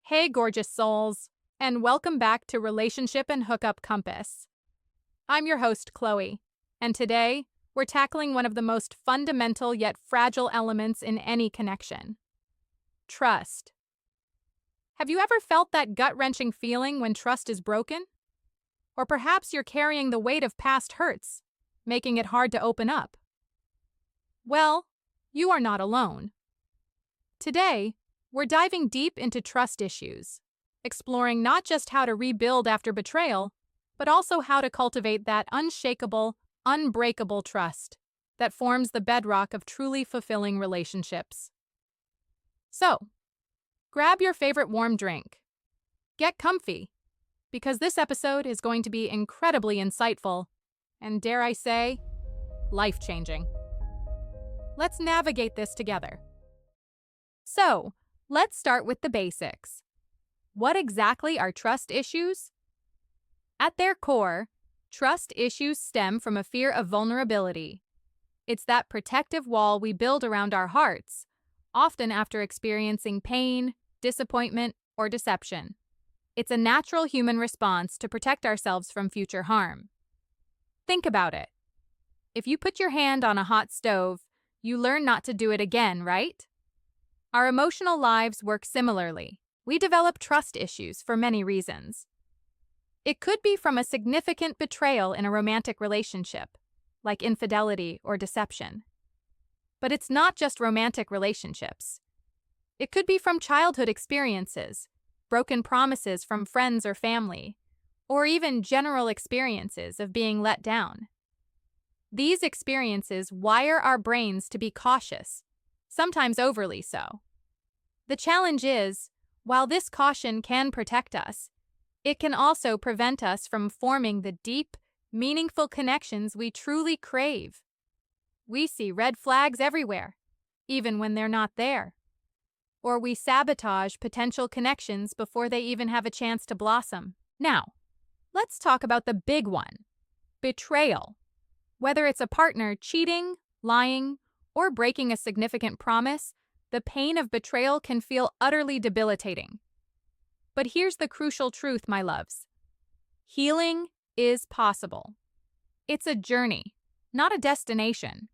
Hey, gorgeous souls, and welcome back to Relationship and Hookup Compass. I'm your host, Chloe, and today we're tackling one of the most fundamental yet fragile elements in any connection: trust. Have you ever felt that gut-wrenching feeling when trust is broken? Or perhaps you're carrying the weight of past hurts, making it hard to open up. Well, you are not alone. Today, we're diving deep into trust issues, exploring not just how to rebuild after betrayal, but also how to cultivate that unshakable, unbreakable trust that forms the bedrock of truly fulfilling relationships. So, grab your favorite warm drink, get comfy, because this episode is going to be incredibly insightful and, dare I say, life-changing. Let's navigate this together. So, let's start with the basics. What exactly are trust issues? At their core, trust issues stem from a fear of vulnerability. It's that protective wall we build around our hearts, often after experiencing pain, disappointment, or deception. It's a natural human response to protect ourselves from future harm. Think about it. If you put your hand on a hot stove, you learn not to do it again, right? Our emotional lives work similarly. We develop trust issues for many reasons. It could be from a significant betrayal in a romantic relationship, like infidelity or deception. But it's not just romantic relationships. It could be from childhood experiences, broken promises from friends or family, or even general experiences of being let down. These experiences wire our brains to be cautious, sometimes overly so. The challenge is, while this caution can protect us, it can also prevent us from forming the deep, meaningful connections we truly crave. We see red flags everywhere, even when they're not there. Or we sabotage potential connections before they even have a chance to blossom. Now, let's talk about the big one: betrayal. Whether it's a partner cheating, lying, or breaking a significant promise, the pain of betrayal can feel utterly debilitating. But here's the crucial truth, my loves. Healing is possible. It's a journey, not a destination,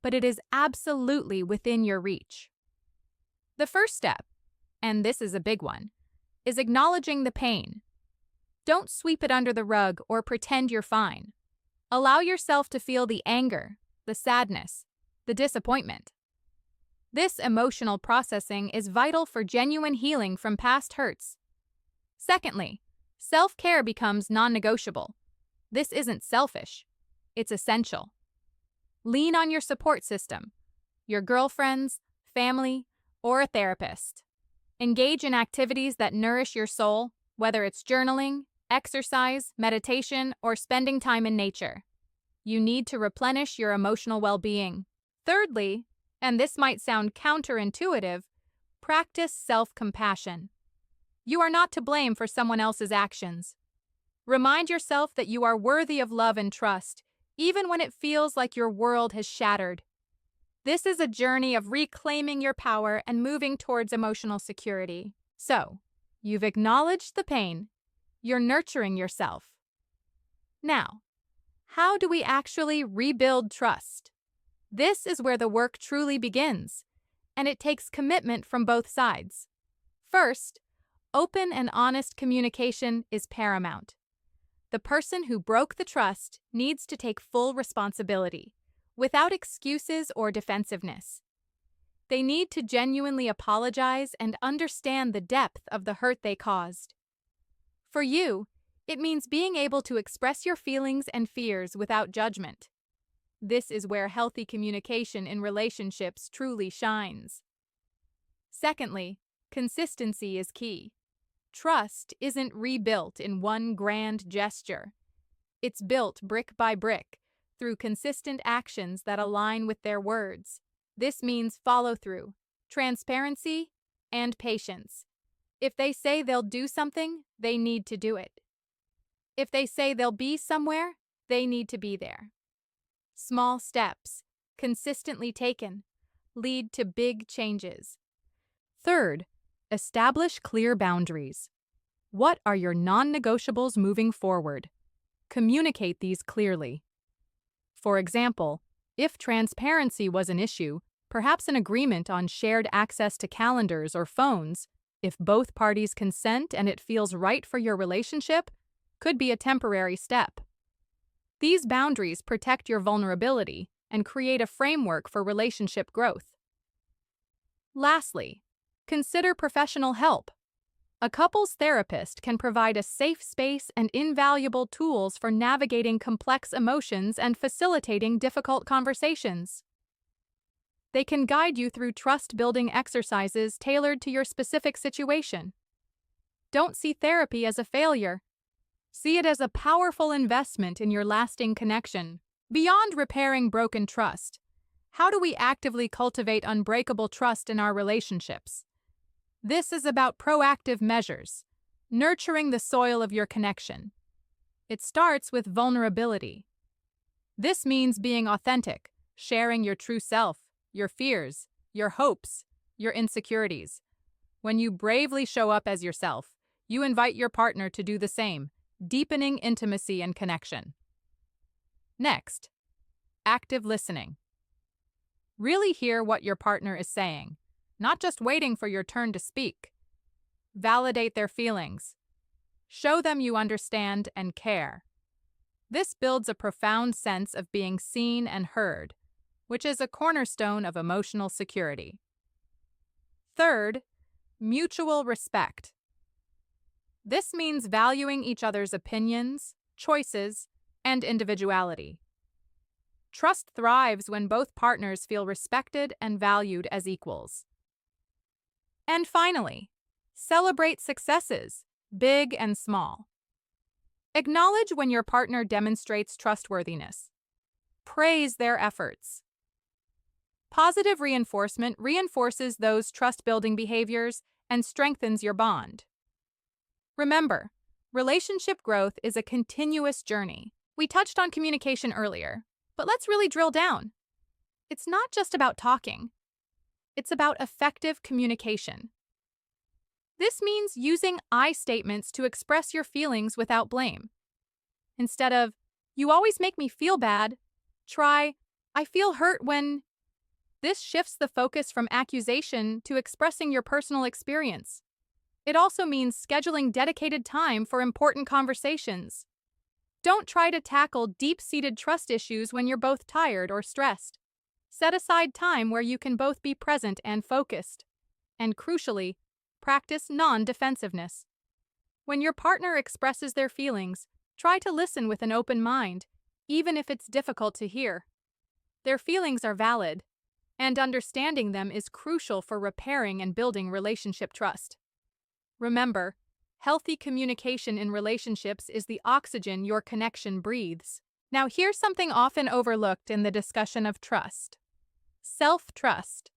but it is absolutely within your reach. The first step, and this is a big one, is acknowledging the pain. Don't sweep it under the rug or pretend you're fine. Allow yourself to feel the anger, the sadness, the disappointment. This emotional processing is vital for genuine healing from past hurts. Secondly, self-care becomes non-negotiable. This isn't selfish. It's essential. Lean on your support system, your girlfriends, family, or a therapist. Engage in activities that nourish your soul, whether it's journaling, exercise, meditation, or spending time in nature. You need to replenish your emotional well-being. Thirdly, and this might sound counterintuitive, practice self-compassion. You are not to blame for someone else's actions. Remind yourself that you are worthy of love and trust, even when it feels like your world has shattered. This is a journey of reclaiming your power and moving towards emotional security. So, you've acknowledged the pain. You're nurturing yourself. Now, how do we actually rebuild trust? This is where the work truly begins, and it takes commitment from both sides. First, open and honest communication is paramount. The person who broke the trust needs to take full responsibility, without excuses or defensiveness. They need to genuinely apologize and understand the depth of the hurt they caused. For you, it means being able to express your feelings and fears without judgment. This is where healthy communication in relationships truly shines. Secondly, consistency is key. Trust isn't rebuilt in one grand gesture. It's built brick by brick through consistent actions that align with their words. This means follow-through, transparency, and patience. If they say they'll do something, they need to do it. If they say they'll be somewhere, they need to be there. Small steps, consistently taken, lead to big changes. Third, Establish clear boundaries. What are your non-negotiables moving forward? Communicate these clearly. For example, if transparency was an issue, perhaps an agreement on shared access to calendars or phones, if both parties consent and it feels right for your relationship, could be a temporary step. These boundaries protect your vulnerability and create a framework for relationship growth. Lastly, consider professional help. A couples therapist can provide a safe space and invaluable tools for navigating complex emotions and facilitating difficult conversations. They can guide you through trust-building exercises tailored to your specific situation. Don't see therapy as a failure. See it as a powerful investment in your lasting connection. Beyond repairing broken trust, how do we actively cultivate unbreakable trust in our relationships? This is about proactive measures, nurturing the soil of your connection. It starts with vulnerability. This means being authentic, sharing your true self, your fears, your hopes, your insecurities. When you bravely show up as yourself, you invite your partner to do the same, deepening intimacy and connection. Next, active listening. Really hear what your partner is saying, not just waiting for your turn to speak. Validate their feelings. Show them you understand and care. This builds a profound sense of being seen and heard, which is a cornerstone of emotional security. Third, mutual respect. This means valuing each other's opinions, choices, and individuality. Trust thrives when both partners feel respected and valued as equals. And finally, celebrate successes, big and small. Acknowledge when your partner demonstrates trustworthiness. Praise their efforts. Positive reinforcement reinforces those trust-building behaviors and strengthens your bond. Remember, relationship growth is a continuous journey. We touched on communication earlier, but let's really drill down. It's not just about talking. It's about effective communication. This means using I statements to express your feelings without blame. Instead of, "You always make me feel bad," try, "I feel hurt when..." This shifts the focus from accusation to expressing your personal experience. It also means scheduling dedicated time for important conversations. Don't try to tackle deep-seated trust issues when you're both tired or stressed. Set aside time where you can both be present and focused. And crucially, practice non-defensiveness. When your partner expresses their feelings, try to listen with an open mind, even if it's difficult to hear. Their feelings are valid, and understanding them is crucial for repairing and building relationship trust. Remember, healthy communication in relationships is the oxygen your connection breathes. Now, here's something often overlooked in the discussion of trust: self-trust.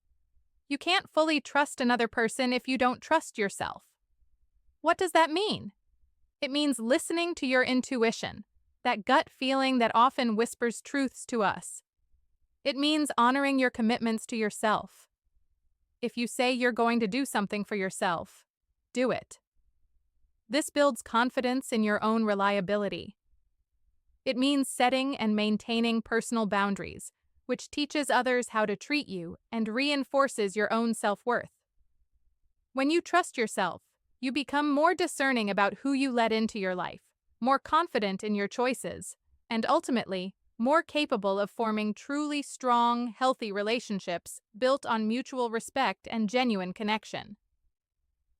You can't fully trust another person if you don't trust yourself. What does that mean? It means listening to your intuition, that gut feeling that often whispers truths to us. It means honoring your commitments to yourself. If you say you're going to do something for yourself, do it. This builds confidence in your own reliability. It means setting and maintaining personal boundaries, which teaches others how to treat you and reinforces your own self-worth. When you trust yourself, you become more discerning about who you let into your life, more confident in your choices, and ultimately, more capable of forming truly strong, healthy relationships built on mutual respect and genuine connection.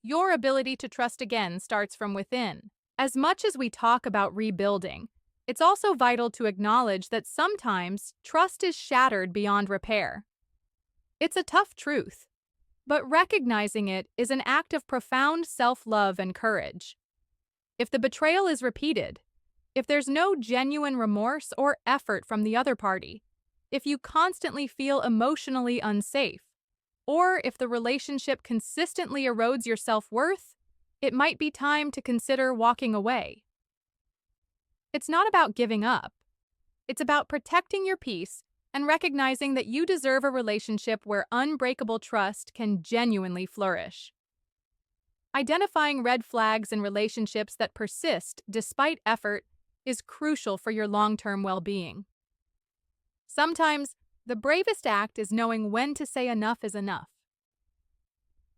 Your ability to trust again starts from within. As much as we talk about rebuilding, it's also vital to acknowledge that sometimes trust is shattered beyond repair. It's a tough truth, but recognizing it is an act of profound self-love and courage. If the betrayal is repeated, if there's no genuine remorse or effort from the other party, if you constantly feel emotionally unsafe, or if the relationship consistently erodes your self-worth, it might be time to consider walking away. It's not about giving up. It's about protecting your peace and recognizing that you deserve a relationship where unbreakable trust can genuinely flourish. Identifying red flags in relationships that persist despite effort is crucial for your long-term well-being. Sometimes, the bravest act is knowing when to say enough is enough.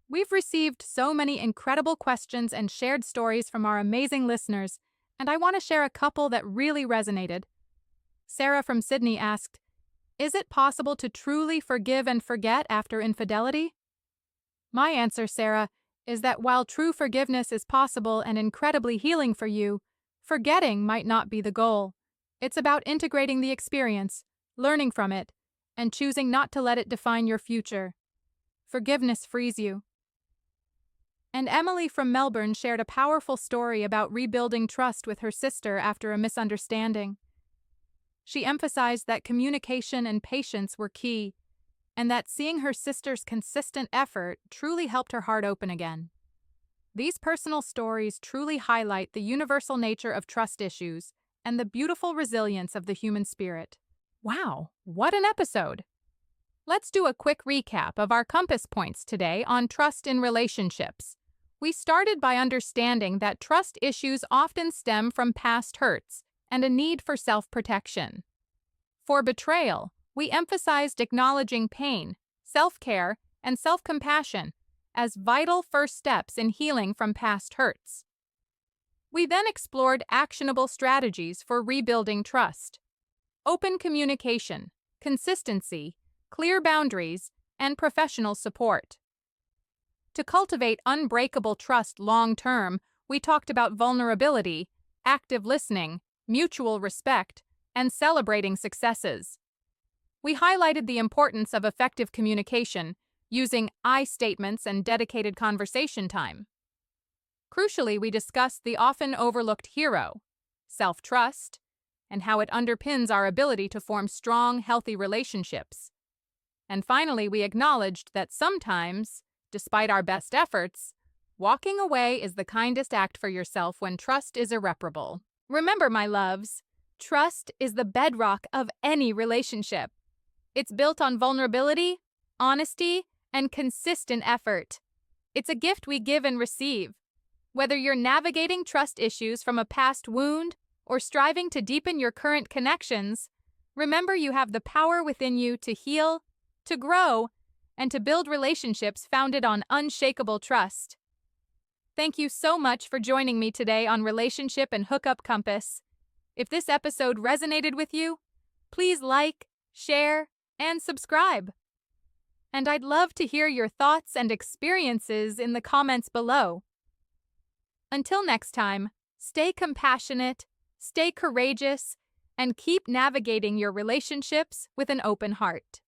We've received so many incredible questions and shared stories from our amazing listeners, and I want to share a couple that really resonated. Sarah from Sydney asked, "Is it possible to truly forgive and forget after infidelity?" My answer, Sarah, is that while true forgiveness is possible and incredibly healing for you, forgetting might not be the goal. It's about integrating the experience, learning from it, and choosing not to let it define your future. Forgiveness frees you. And Emily from Melbourne shared a powerful story about rebuilding trust with her sister after a misunderstanding. She emphasized that communication and patience were key, and that seeing her sister's consistent effort truly helped her heart open again. These personal stories truly highlight the universal nature of trust issues and the beautiful resilience of the human spirit. Wow, what an episode! Let's do a quick recap of our compass points today on trust in relationships. We started by understanding that trust issues often stem from past hurts and a need for self-protection. For betrayal, we emphasized acknowledging pain, self-care, and self-compassion as vital first steps in healing from past hurts. We then explored actionable strategies for rebuilding trust: open communication, consistency, clear boundaries, and professional support. To cultivate unbreakable trust long-term, we talked about vulnerability, active listening, mutual respect, and celebrating successes. We highlighted the importance of effective communication, using I statements and dedicated conversation time. Crucially, we discussed the often overlooked hero, self-trust, and how it underpins our ability to form strong, healthy relationships. And finally, we acknowledged that sometimes, despite our best efforts, walking away is the kindest act for yourself when trust is irreparable. Remember, my loves, trust is the bedrock of any relationship. It's built on vulnerability, honesty, and consistent effort. It's a gift we give and receive. Whether you're navigating trust issues from a past wound or striving to deepen your current connections, remember you have the power within you to heal, to grow, and to build relationships founded on unshakable trust. Thank you so much for joining me today on Relationship and Hookup Compass. If this episode resonated with you, please like, share, and subscribe. And I'd love to hear your thoughts and experiences in the comments below. Until next time, stay compassionate, stay courageous, and keep navigating your relationships with an open heart.